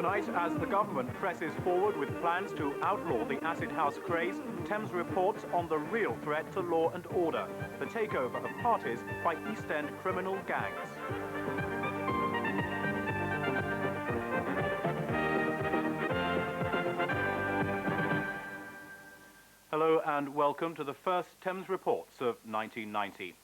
Tonight, as the government presses forward with plans to outlaw the acid house craze, Thames reports on the real threat to law and order, the takeover of parties by East End criminal gangs. Hello and welcome to the first Thames Reports of 1990.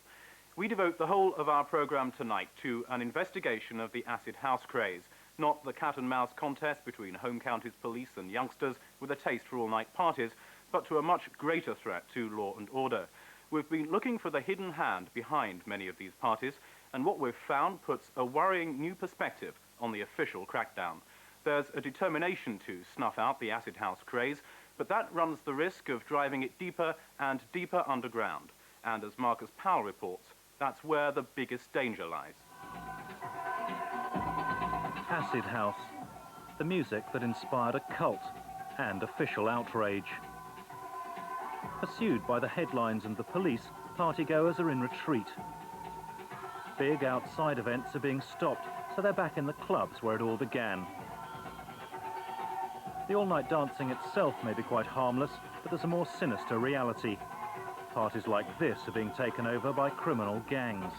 We devote the whole of our programme tonight to an investigation of the acid house craze, not the cat and mouse contest between home counties police and youngsters with a taste for all-night parties, but to a much greater threat to law and order. We've been looking for the hidden hand behind many of these parties, and what we've found puts a worrying new perspective on the official crackdown. There's a determination to snuff out the acid house craze, but that runs the risk of driving it deeper and deeper underground. And as Marcus Powell reports, that's where the biggest danger lies. Acid house, the music that inspired a cult and official outrage. Pursued by the headlines and the police, partygoers are in retreat. Big outside events are being stopped, so they're back in the clubs where it all began. The all-night dancing itself may be quite harmless, but there's a more sinister reality. Parties like this are being taken over by criminal gangs.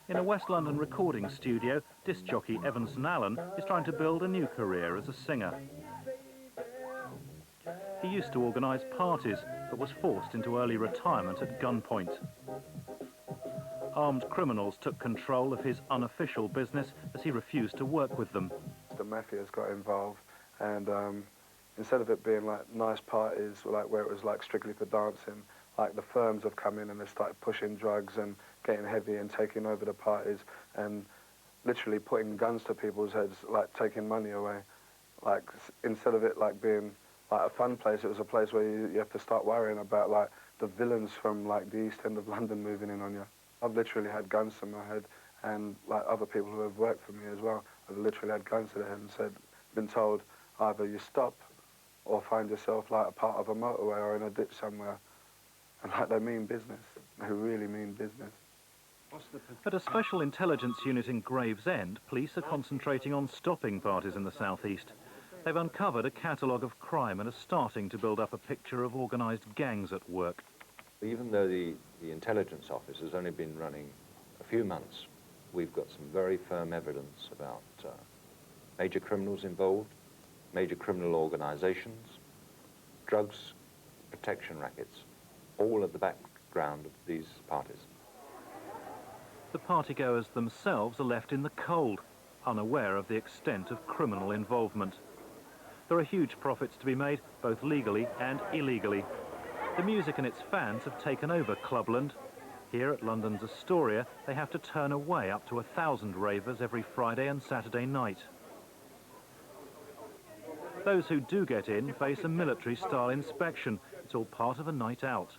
In a West London recording studio, disc jockey Evanson Allen is trying to build a new career as a singer. He used to organise parties, but was forced into early retirement at gunpoint. Armed criminals took control of his unofficial business as he refused to work with them. The mafia's got involved, and instead of it being like nice parties, like where it was like strictly for dancing, like the firms have come in and they started pushing drugs and getting heavy and taking over the parties and literally putting guns to people's heads, like taking money away. Like instead of it like being like a fun place, it was a place where you have to start worrying about like the villains from like the East End of London moving in on you. I've literally had guns to my head, and like other people who have worked for me as well have literally had guns to their head and been told either you stop or find yourself like a part of a motorway or in a ditch somewhere. And like they mean business, they really mean business. At a special intelligence unit in Gravesend, police are concentrating on stopping parties in the southeast. They've uncovered a catalogue of crime and are starting to build up a picture of organised gangs at work. Even though the intelligence office has only been running a few months, we've got some very firm evidence about major criminals involved, major criminal organisations, drugs, protection rackets, all at the background of these parties. The partygoers themselves are left in the cold, unaware of the extent of criminal involvement. There are huge profits to be made, both legally and illegally. The music and its fans have taken over Clubland. Here at London's Astoria, they have to turn away up to 1,000 ravers every Friday and Saturday night. Those who do get in face a military-style inspection. It's all part of a night out.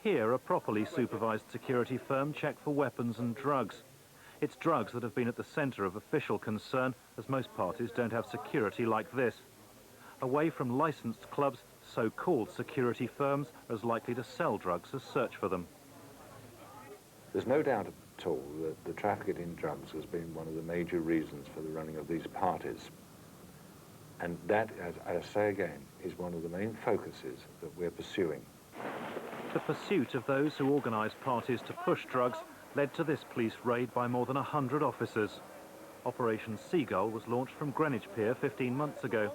Here, a properly supervised security firm check for weapons and drugs. It's drugs that have been at the centre of official concern, as most parties don't have security like this. Away from licensed clubs, so-called security firms are as likely to sell drugs as search for them. There's no doubt at all that the traffic in drugs has been one of the major reasons for the running of these parties. And that, as I say again, is one of the main focuses that we're pursuing. The pursuit of those who organise parties to push drugs led to this police raid by more than 100 officers. Operation Seagull was launched from Greenwich Pier 15 months ago.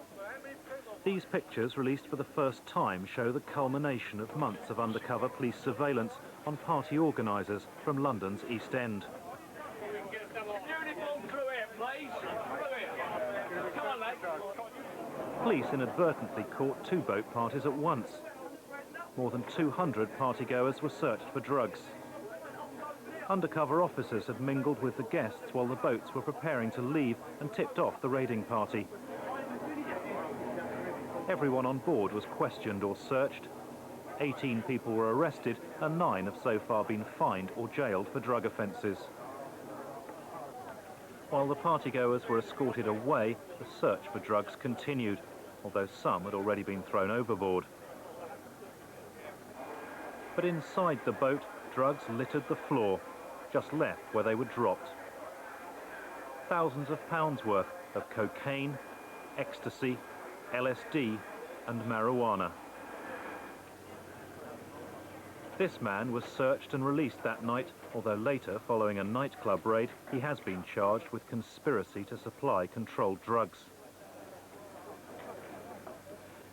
These pictures, released for the first time, show the culmination of months of undercover police surveillance on party organisers from London's East End. Police inadvertently caught 2 boat parties at once. More than 200 partygoers were searched for drugs. Undercover officers had mingled with the guests while the boats were preparing to leave and tipped off the raiding party. Everyone on board was questioned or searched. 18 people were arrested and 9 have so far been fined or jailed for drug offences. While the partygoers were escorted away, the search for drugs continued, although some had already been thrown overboard. But inside the boat, drugs littered the floor, just left where they were dropped. thousands of pounds worth of cocaine, ecstasy, LSD and marijuana. This man was searched and released that night, although later, following a nightclub raid, he has been charged with conspiracy to supply controlled drugs.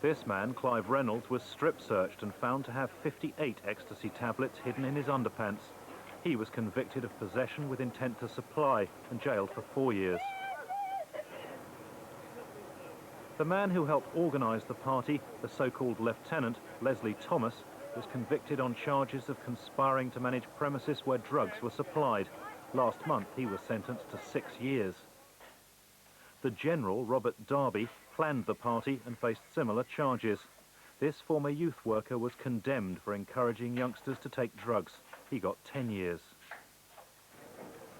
This man, Clive Reynolds, was strip-searched and found to have 58 ecstasy tablets hidden in his underpants. He was convicted of possession with intent to supply and jailed for 4 years. The man who helped organise the party, the so-called Lieutenant, Leslie Thomas, was convicted on charges of conspiring to manage premises where drugs were supplied. Last month, he was sentenced to 6 years. The General, Robert Darby, planned the party and faced similar charges. This former youth worker was condemned for encouraging youngsters to take drugs. He got 10 years.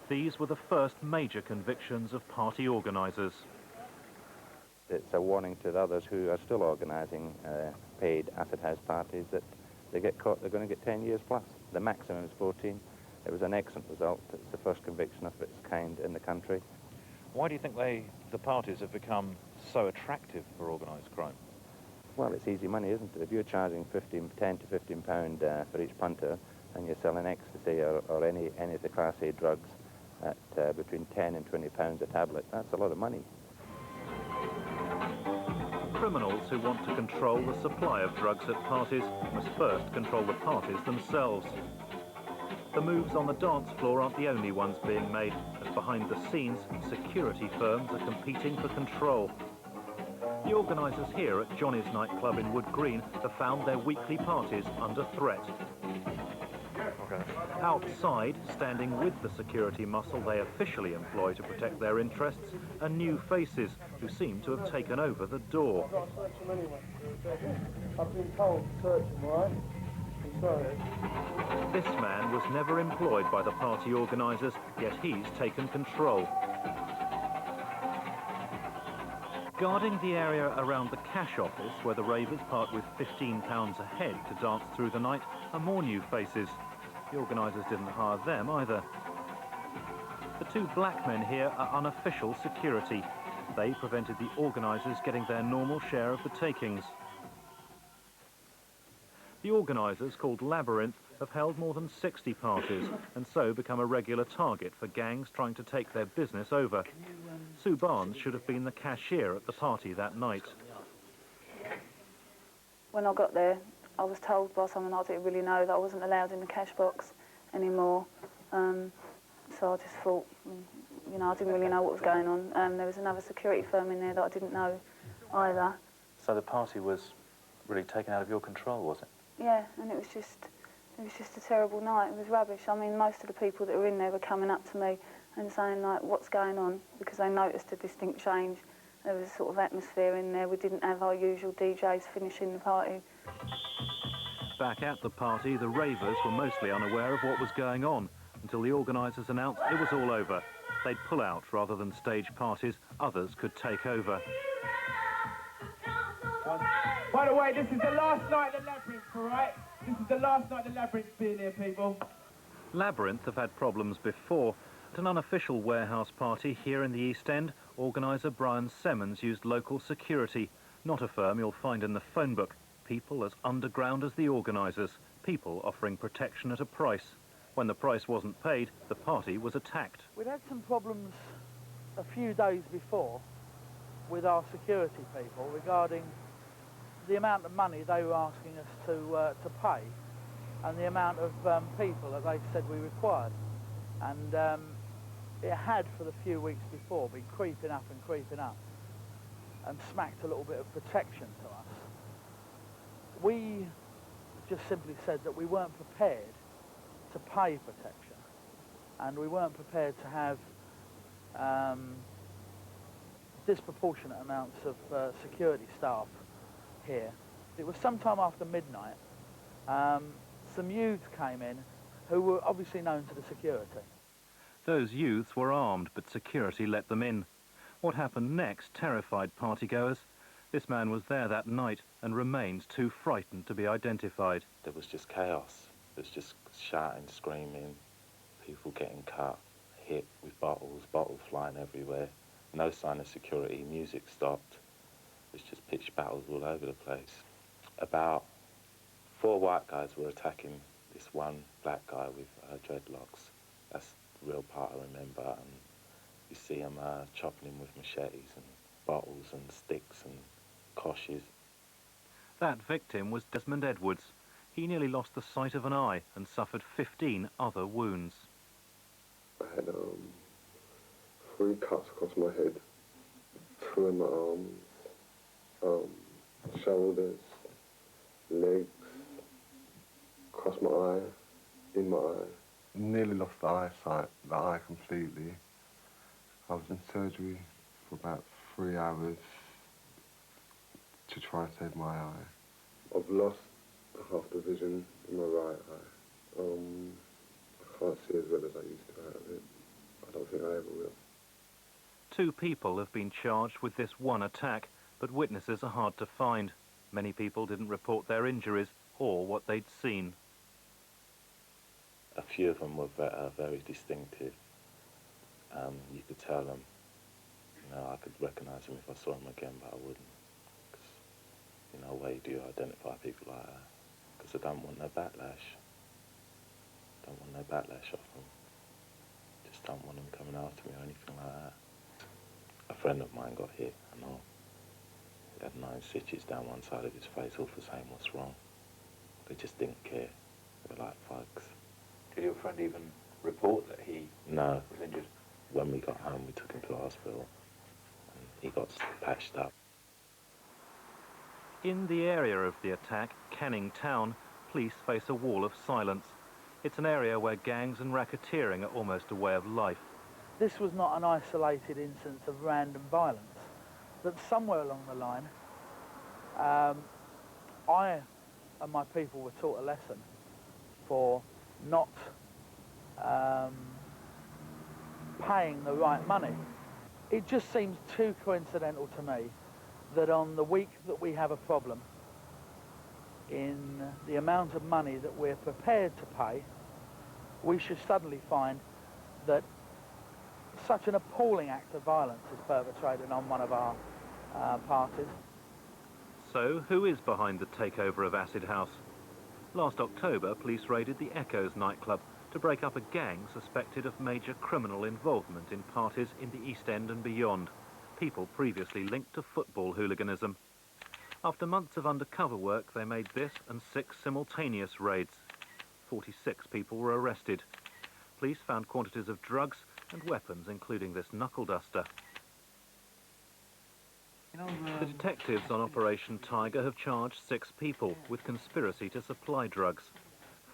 These were the first major convictions of party organisers. It's a warning to the others who are still organising paid acid house parties that they get caught, they're going to get 10 years plus. The maximum is 14. It was an excellent result. It's the first conviction of its kind in the country. Why do you think the parties have become so attractive for organised crime? Well, it's easy money, isn't it? If you're charging 10 to 15 pound for each punter, and you're selling ecstasy or any of the Class A drugs at between 10 and 20 pounds a tablet, that's a lot of money. Criminals who want to control the supply of drugs at parties must first control the parties themselves. The moves on the dance floor aren't the only ones being made, as behind the scenes, security firms are competing for control. The organisers here at Johnny's nightclub in Wood Green have found their weekly parties under threat. Outside, standing with the security muscle they officially employ to protect their interests, are new faces who seem to have taken over the door. I've got to search them anyway. I've been told to search them, all right? I'm sorry. This man was never employed by the party organisers, yet he's taken control. Guarding the area around the cash office, where the ravers part with £15 a head to dance through the night, are more new faces. The organisers didn't hire them either. The two black men here are unofficial security. They prevented the organisers getting their normal share of the takings. The organisers, called Labyrinth, have held more than 60 parties and so become a regular target for gangs trying to take their business over. Sue Barnes should have been the cashier at the party that night. When I got there, I was told by someone I didn't really know that I wasn't allowed in the cash box anymore. So I just thought, you know, I didn't really know what was going on. There was another security firm in there that I didn't know either. So the party was really taken out of your control, was it? Yeah, and it was just a terrible night. It was rubbish. I mean, most of the people that were in there were coming up to me and saying, like, what's going on? Because they noticed a distinct change. There was a sort of atmosphere in there. We didn't have our usual DJs finishing the party. Back at the party, the ravers were mostly unaware of what was going on until the organisers announced it was all over. They'd pull out rather than stage parties. Others could take over. By the way, this is the last night at the Labyrinth, all right? This is the last night the Labyrinth's been here, people. Labyrinth have had problems before. At an unofficial warehouse party here in the East End, organiser Brian Semmons used local security, not a firm you'll find in the phone book. People as underground as the organisers, people offering protection at a price. When the price wasn't paid, the party was attacked. We'd had some problems a few days before with our security people regarding the amount of money they were asking us to pay and the amount of people that they said we required. And it had, for the few weeks before, been creeping up and smacked a little bit of protection to us. We just simply said that we weren't prepared to pay protection, and we weren't prepared to have disproportionate amounts of security staff here. It was sometime after midnight. Some youths came in who were obviously known to the security. Those youths were armed, but security let them in. What happened next terrified partygoers. This man was there that night and remains too frightened to be identified. There was just chaos. There was just shouting, screaming, people getting cut, hit with bottles flying everywhere. No sign of security, music stopped. It's just pitched battles all over the place. About 4 white guys were attacking this one black guy with dreadlocks. That's the real part I remember. And you see him chopping him with machetes and bottles and sticks and koshes. That victim was Desmond Edwards. He nearly lost the sight of an eye and suffered 15 other wounds. I had 3 cuts across my head, 2 in my arms, shoulders, legs, across my eye, in my eye. Nearly lost the eye completely. I was in surgery for about 3 hours to try and save my eye. I've lost half the vision in my right eye. I can't see as well as I used to out of it. I don't think I ever will. 2 people have been charged with this one attack, but witnesses are hard to find. Many people didn't report their injuries or what they'd seen. A few of them were very distinctive. You could tell them, you know, I could recognise them if I saw them again, but I wouldn't. Because, you know, why do you identify people like that? Because I don't want no backlash. Don't want no backlash off them. Just don't want them coming after me or anything like that. A friend of mine got hit and all. He had 9 stitches down one side of his face, all for saying what's wrong. They just didn't care. They were like thugs. Did your friend even report that he was injured? When we got home, we took him to hospital and he got patched up. In the area of the attack, Canning Town, police face a wall of silence. It's an area where gangs and racketeering are almost a way of life. This was not an isolated instance of random violence. That somewhere along the line, I and my people were taught a lesson for not paying the right money. It just seems too coincidental to me that on the week that we have a problem, in the amount of money that we're prepared to pay, we should suddenly find that such an appalling act of violence is perpetrated on one of our parties. So, who is behind the takeover of Acid House? Last October, police raided the Echoes nightclub to break up a gang suspected of major criminal involvement in parties in the East End and beyond, people previously linked to football hooliganism. After months of undercover work, they made this and 6 simultaneous raids. 46 people were arrested. Police found quantities of drugs and weapons, including this knuckle duster. The detectives on Operation Tiger have charged 6 people with conspiracy to supply drugs.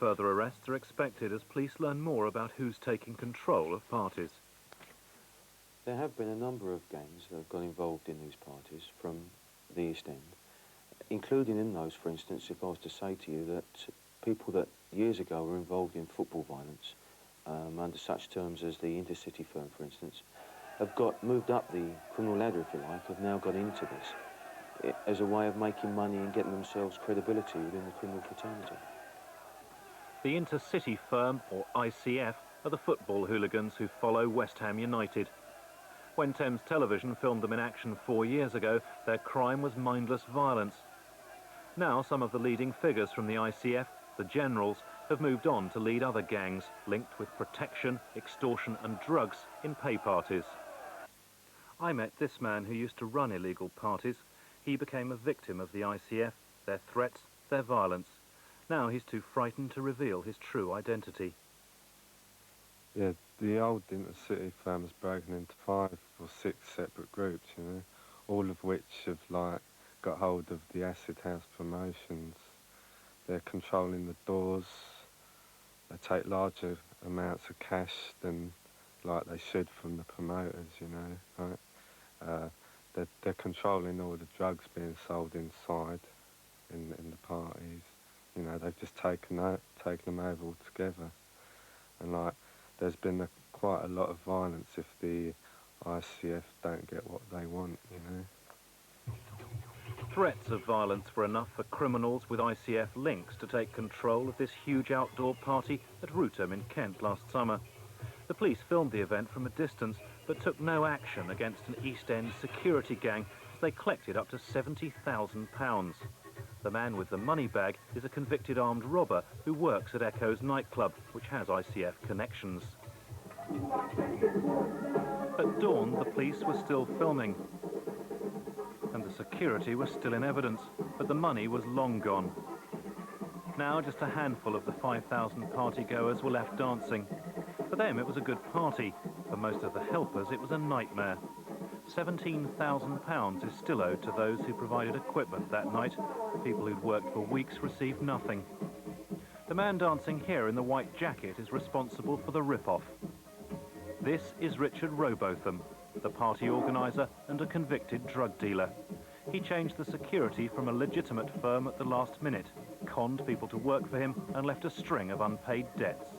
Further arrests are expected as police learn more about who's taking control of parties. There have been a number of gangs that have got involved in these parties from the East End, including in those, for instance, if I was to say to you that people that years ago were involved in football violence, under such terms as the intercity firm, for instance, have moved up the criminal ladder, if you like, have now got into this as a way of making money and getting themselves credibility within the criminal fraternity. The intercity firm, or ICF, are the football hooligans who follow West Ham United. When Thames Television filmed them in action 4 years ago, their crime was mindless violence. Now some of the leading figures from the ICF, the generals, have moved on to lead other gangs linked with protection, extortion and drugs in pay parties. I met this man who used to run illegal parties. He became a victim of the ICF, their threats, their violence. Now he's too frightened to reveal his true identity. Yeah, the old intercity firm has broken into 5 or 6 separate groups, you know, all of which have, like, got hold of the Acid House promotions. They're controlling the doors. They take larger amounts of cash than, like, they should from the promoters, you know, right? They're controlling all the drugs being sold inside in the parties. You know, they've just taken them over altogether. And, like, there's been quite a lot of violence if the ICF don't get what they want, you know. Threats of violence were enough for criminals with ICF links to take control of this huge outdoor party at Rootham in Kent last summer. The police filmed the event from a distance, but took no action against an East End security gang as they collected up to £70,000. The man with the money bag is a convicted armed robber who works at Echo's nightclub, which has ICF connections. At dawn, the police were still filming, and the security was still in evidence, but the money was long gone. Now just a handful of the 5,000 partygoers were left dancing. For them, it was a good party. For most of the helpers, it was a nightmare. £17,000 is still owed to those who provided equipment that night. People who'd worked for weeks received nothing. The man dancing here in the white jacket is responsible for the rip-off. This is Richard Robotham, the party organiser and a convicted drug dealer. He changed the security from a legitimate firm at the last minute, conned people to work for him and left a string of unpaid debts.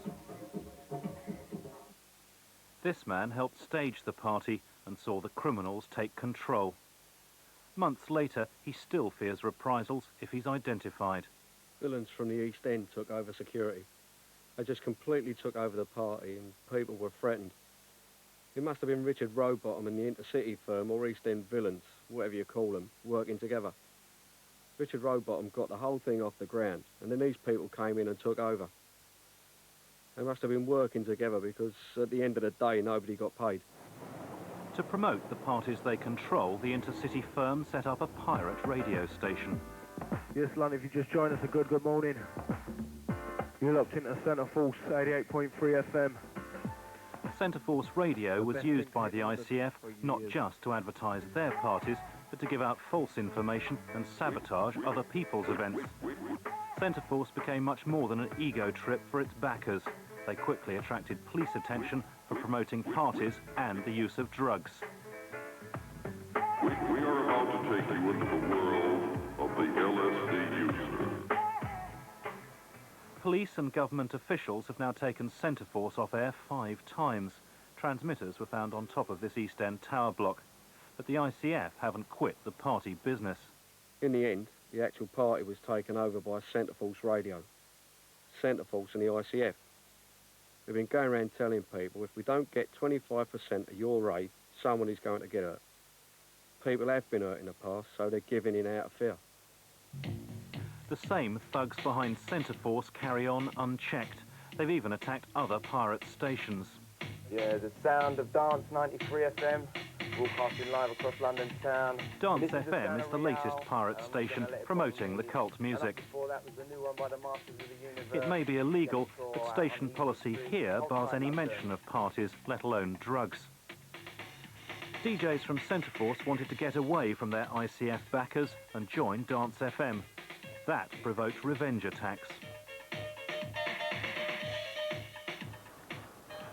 This man helped stage the party and saw the criminals take control. Months later, he still fears reprisals if he's identified. Villains from the East End took over security. They just completely took over the party and people were threatened. It must have been Richard Rowbottom and the Intercity firm, or East End villains, whatever you call them, working together. Richard Rowbottom got the whole thing off the ground, and then these people came in and took over. They must have been working together because at the end of the day, nobody got paid. To promote the parties they control, the Intercity firm set up a pirate radio station. Yes, London, if you just joined us, a good morning. You're locked into Centre Force 88.3 FM. Centre Force Radio was used by the ICF not just to advertise their parties, but to give out false information and sabotage other people's events. Centre Force became much more than an ego trip for its backers. They quickly attracted police attention for promoting parties and the use of drugs. We are about to take you into the world of the LSD user. Police and government officials have now taken Centre Force off air 5 times. Transmitters were found on top of this East End tower block. But the ICF haven't quit the party business. In the end, the actual party was taken over by Centre Force Radio. Centre Force and the ICF. We've been going around telling people if we don't get 25% of your rate, someone is going to get hurt. People have been hurt in the past, so they're giving in out of fear. The same thugs behind Centre Force carry on unchecked. They've even attacked other pirate stations. Yeah, the sound of Dance 93 FM, broadcasting live across London town. Dance FM is the latest pirate station promoting the cult music. It may be illegal, but station policy here bars any mention of parties, let alone drugs. DJs from Centre Force wanted to get away from their ICF backers and join Dance FM. That provoked revenge attacks.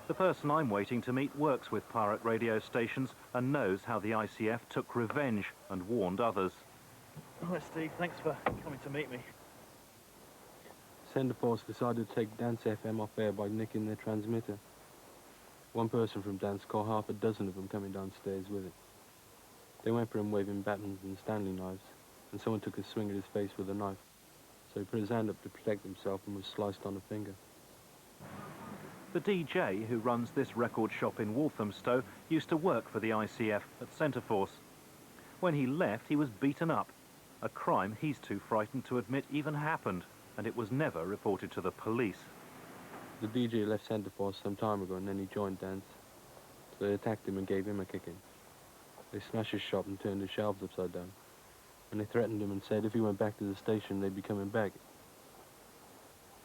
The person I'm waiting to meet works with pirate radio stations and knows how the ICF took revenge and warned others. Hi Steve, thanks for coming to meet me. Centre Force decided to take Dance FM off air by nicking their transmitter. One person from Dance caught half a dozen of them coming downstairs with it. They went for him waving batons and Stanley knives, and someone took a swing at his face with a knife. So he put his hand up to protect himself and was sliced on the finger. The DJ who runs this record shop in Walthamstow used to work for the ICF at Centre Force. When he left, he was beaten up, a crime he's too frightened to admit even happened, and it was never reported to the police. The DJ left Centre Force some time ago and then he joined Dance. So they attacked him and gave him a kicking. They smashed his shop and turned his shelves upside down. And they threatened him and said if he went back to the station, they'd be coming back.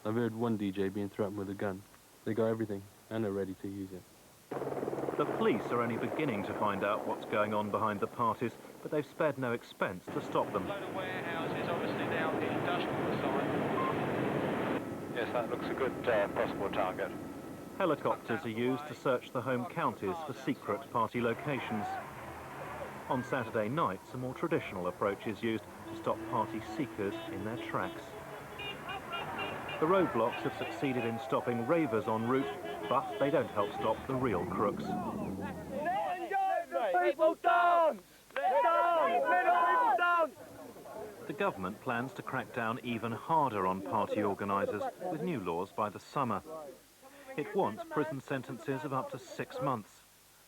I've heard one DJ being threatened with a gun. They got everything, and they're ready to use it. The police are only beginning to find out what's going on behind the parties, but they've spared no expense to stop them. A load of warehouses, obviously now the industrial side. Yes, that looks a good possible target. Helicopters are used to search the home counties for secret party locations. On Saturday nights, a more traditional approach is used to stop party seekers in their tracks. The roadblocks have succeeded in stopping ravers en route, but they don't help stop the real crooks. People dance! Dance! People dance! The government plans to crack down even harder on party organisers with new laws by the summer. It wants prison sentences of up to 6 months,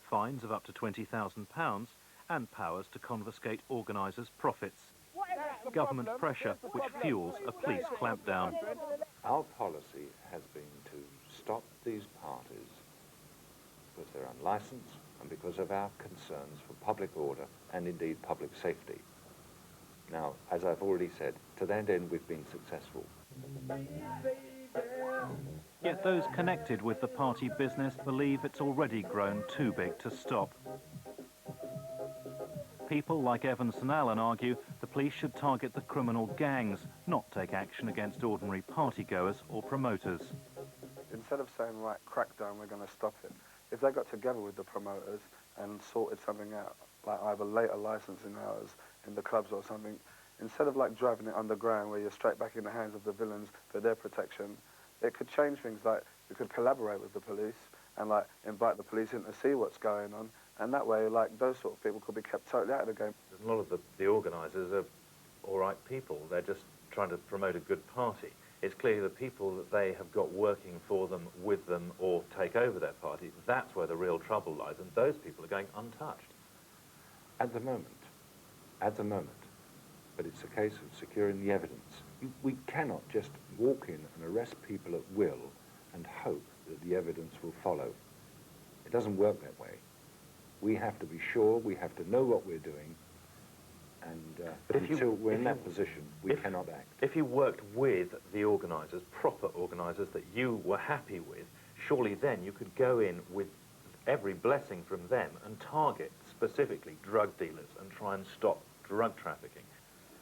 fines of up to £20,000 and powers to confiscate organisers' profits. Government pressure which fuels a police clampdown. Our policy has been to stop these parties because they're unlicensed and because of our concerns for public order and indeed public safety. Now, as I've already said, to that end we've been successful. Yet those connected with the party business believe it's already grown too big to stop. People like Evans and Allen argue the police should target the criminal gangs, not take action against ordinary partygoers or promoters. Instead of saying, right, crackdown, we're going to stop it, if they got together with the promoters and sorted something out, like either later licensing hours in the clubs or something, instead of like driving it underground where you're straight back in the hands of the villains for their protection, it could change things. Like we could collaborate with the police and like invite the police in to see what's going on, and that way like those sort of people could be kept totally out of the game. A lot of the organisers are all right people. They're just trying to promote a good party. It's clearly the people that they have got working for them, with them, or take over their party, that's where the real trouble lies, and those people are going untouched. At the moment. But it's a case of securing the evidence. We cannot just walk in and arrest people at will and hope that the evidence will follow. It doesn't work that way. We have to be sure, we have to know what we're doing, and until we're in that position, we cannot act. If you worked with the organisers, proper organisers that you were happy with, surely then you could go in with every blessing from them and target specifically drug dealers and try and stop drug trafficking.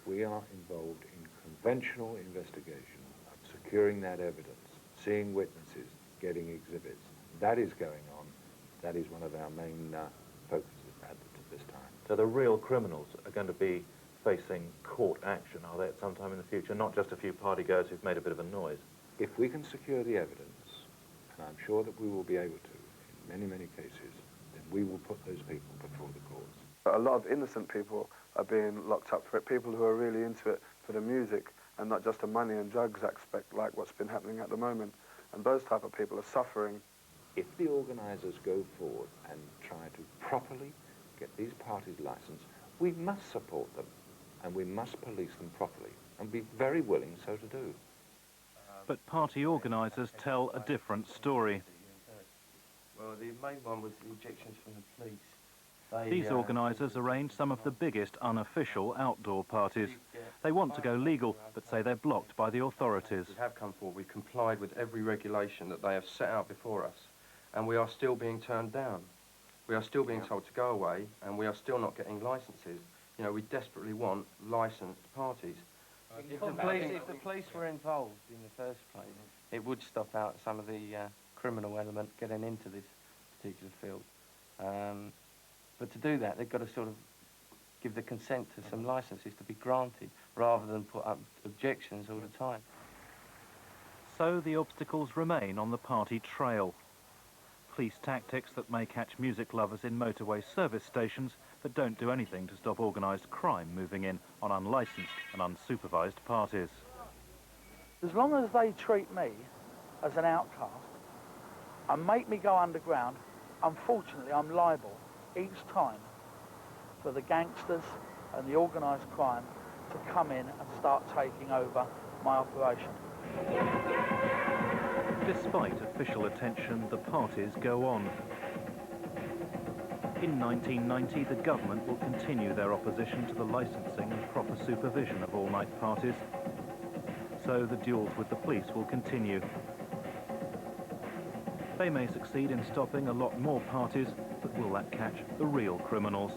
We are involved in conventional investigation, securing that evidence, seeing witnesses, getting exhibits. That is going on. That is one of our main focuses at this time. So the real criminals are going to be facing court action, are they, at some time in the future? Not just a few partygoers who've made a bit of a noise. If we can secure the evidence, and I'm sure that we will be able to, in many, many cases, then we will put those people before the courts. A lot of innocent people are being locked up for it, people who are really into it for the music and not just the money and drugs aspect like what's been happening at the moment. And those type of people are suffering. If the organisers go forward and try to properly get these parties licensed, we must support them and we must police them properly and be very willing so to do. But party organisers tell a different story. Well, the main one was the objections from the police. These organisers arrange some of the biggest unofficial outdoor parties. They want to go legal, but say they're blocked by the authorities. We have come forward, we've complied with every regulation that they have set out before us, and we are still being turned down. We are still being told to go away, and we are still not getting licences. You know, we desperately want licensed parties. If the police were involved in the first place, it would stop out some of the criminal element getting into this particular field. But to do that, they've got to sort of give the consent to some licences to be granted, rather than put up objections all the time. So the obstacles remain on the party trail. Police tactics that may catch music lovers in motorway service stations, but don't do anything to stop organised crime moving in on unlicensed and unsupervised parties. As long as they treat me as an outcast and make me go underground, unfortunately I'm liable each time for the gangsters and the organised crime to come in and start taking over my operation. Despite official attention, the parties go on. In 1990, the government will continue their opposition to the licensing and proper supervision of all-night parties. So the duels with the police will continue. They may succeed in stopping a lot more parties, but will that catch the real criminals?